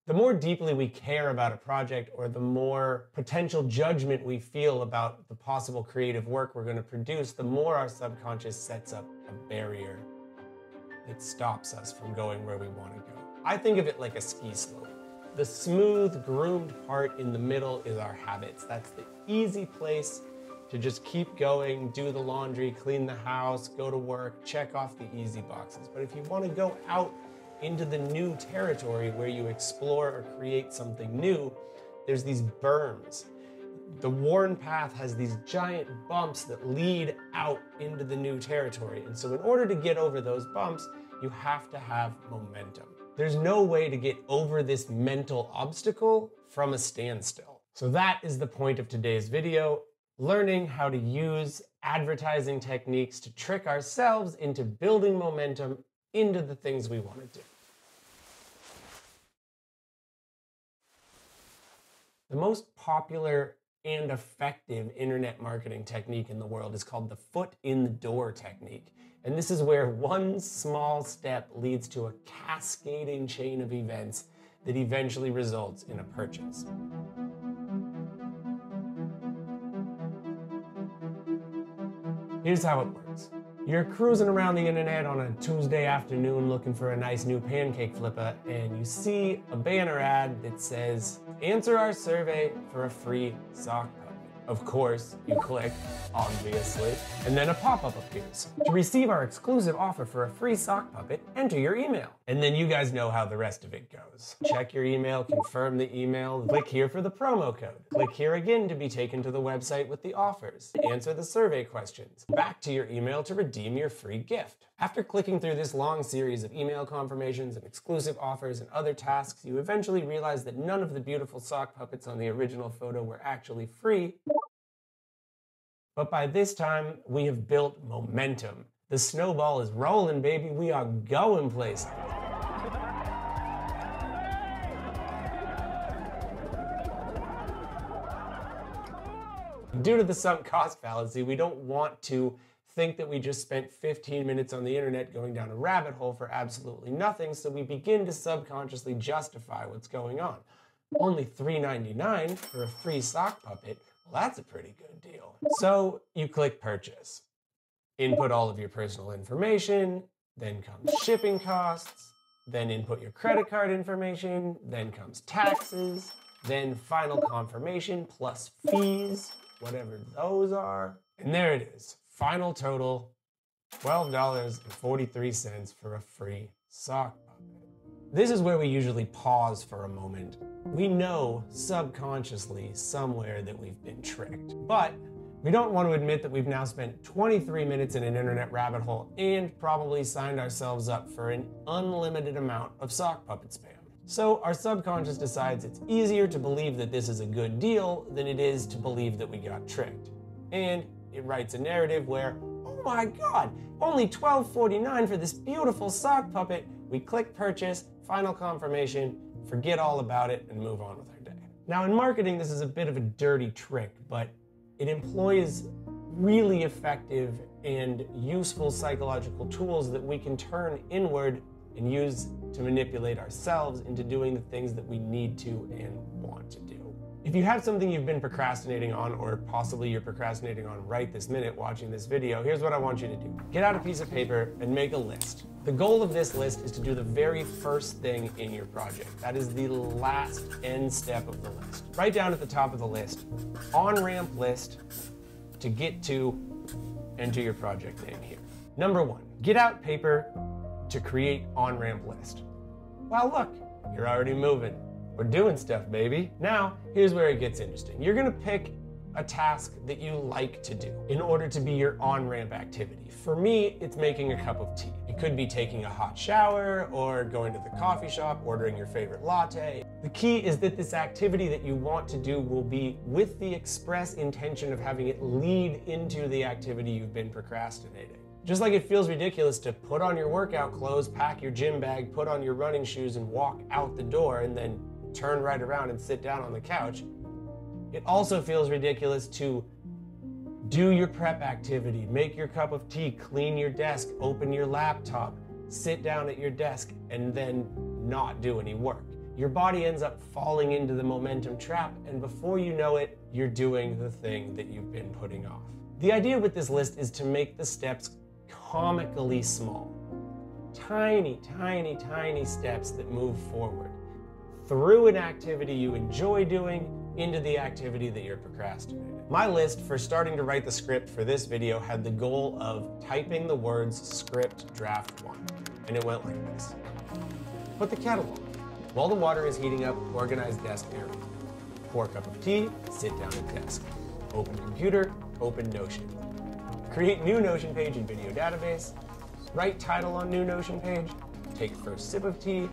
The more deeply we care about a project, or the more potential judgment we feel about the possible creative work we're going to produce, the more our subconscious sets up a barrier that stops us from going where we want to go. I think of it like a ski slope. The smooth, groomed part in the middle is our habits. That's the easy place to just keep going, do the laundry, clean the house, go to work, check off the easy boxes. But if you want to go out into the new territory where you explore or create something new, there's these berms. The worn path has these giant bumps that lead out into the new territory. And so in order to get over those bumps, you have to have momentum. There's no way to get over this mental obstacle from a standstill. So that is the point of today's video, learning how to use advertising techniques to trick ourselves into building momentum into the things we want to do. The most popular and effective internet marketing technique in the world is called the foot in the door technique. And this is where one small step leads to a cascading chain of events that eventually results in a purchase. Here's how it works. You're cruising around the internet on a Tuesday afternoon looking for a nice new pancake flipper, and you see a banner ad that says, "Answer our survey for a free sock puppet." Of course, you click, obviously, and then a pop-up appears. To receive our exclusive offer for a free sock puppet, enter your email. And then you guys know how the rest of it goes. Check your email, confirm the email, click here for the promo code. Click here again to be taken to the website with the offers. Answer the survey questions. Back to your email to redeem your free gift. After clicking through this long series of email confirmations and exclusive offers and other tasks, you eventually realize that none of the beautiful sock puppets on the original photo were actually free. But by this time, we have built momentum. The snowball is rolling, baby. We are going places. Due to the sunk cost fallacy, we don't want to think that we just spent 15 minutes on the internet going down a rabbit hole for absolutely nothing, so we begin to subconsciously justify what's going on. Only $3.99 for a free sock puppet, well, that's a pretty good deal. So you click purchase. Input all of your personal information, then comes shipping costs, then input your credit card information, then comes taxes, then final confirmation plus fees, whatever those are. And there it is. Final total, $12.43 for a free sock puppet. This is where we usually pause for a moment. We know subconsciously somewhere that we've been tricked, but we don't want to admit that we've now spent 23 minutes in an internet rabbit hole and probably signed ourselves up for an unlimited amount of sock puppet spam. So our subconscious decides it's easier to believe that this is a good deal than it is to believe that we got tricked. And it writes a narrative where, oh my God, only $12.49 for this beautiful sock puppet. We click purchase, final confirmation, forget all about it, and move on with our day. Now in marketing, this is a bit of a dirty trick, but it employs really effective and useful psychological tools that we can turn inward and use to manipulate ourselves into doing the things that we need to and want to do. If you have something you've been procrastinating on, or possibly you're procrastinating on right this minute watching this video, here's what I want you to do. Get out a piece of paper and make a list. The goal of this list is to do the very first thing in your project. That is the last end step of the list. Write down at the top of the list, Onramp List, to get to, enter your project name here. Number 1, get out paper to create Onramp List. Well, look, you're already moving. We're doing stuff, baby. Now, here's where it gets interesting. You're gonna pick a task that you like to do in order to be your on-ramp activity. For me, it's making a cup of tea. It could be taking a hot shower or going to the coffee shop, ordering your favorite latte. The key is that this activity that you want to do will be with the express intention of having it lead into the activity you've been procrastinating. Just like it feels ridiculous to put on your workout clothes, pack your gym bag, put on your running shoes, and walk out the door and then turn right around and sit down on the couch, it also feels ridiculous to do your prep activity, make your cup of tea, clean your desk, open your laptop, sit down at your desk, and then not do any work. your body ends up falling into the momentum trap, and before you know it, you're doing the thing that you've been putting off. The idea with this list is to make the steps comically small. Tiny, tiny, tiny steps that move forward through an activity you enjoy doing into the activity that you're procrastinating. My list for starting to write the script for this video had the goal of typing the words script draft 1, and it went like this. Put the kettle on. While the water is heating up, organize desk area. Pour a cup of tea, sit down at desk. Open computer, open Notion. Create new Notion page in video database. Write title on new Notion page. Take first sip of tea.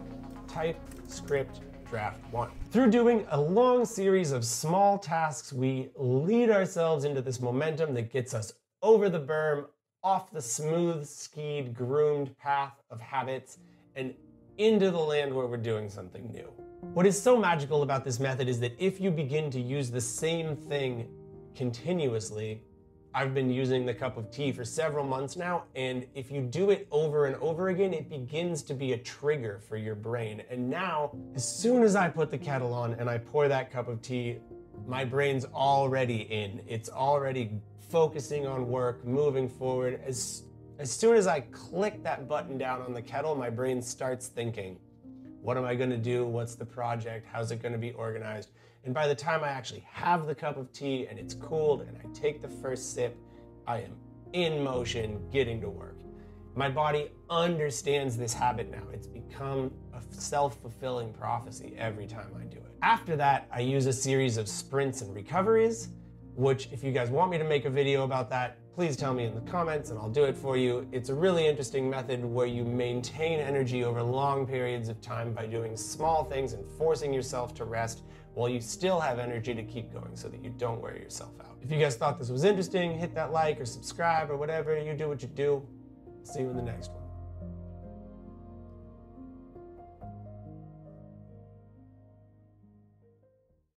Type script draft 1. Through doing a long series of small tasks, we lead ourselves into this momentum that gets us over the berm, off the smooth, skied, groomed path of habits, and into the land where we're doing something new. What is so magical about this method is that if you begin to use the same thing continuously, I've been using the cup of tea for several months now, and if you do it over and over again, it begins to be a trigger for your brain. And now, as soon as I put the kettle on and I pour that cup of tea, my brain's already in. It's already focusing on work, moving forward. As soon as I click that button down on the kettle, my brain starts thinking, what am I gonna do? What's the project? How's it gonna be organized? And by the time I actually have the cup of tea and it's cooled and I take the first sip, I am in motion, getting to work. My body understands this habit now. It's become a self-fulfilling prophecy every time I do it. After that, I use a series of sprints and recoveries, which if you guys want me to make a video about that, please tell me in the comments and I'll do it for you. It's a really interesting method where you maintain energy over long periods of time by doing small things and forcing yourself to rest while you still have energy to keep going so that you don't wear yourself out. If you guys thought this was interesting, hit that like or subscribe or whatever. You do what you do. See you in the next one.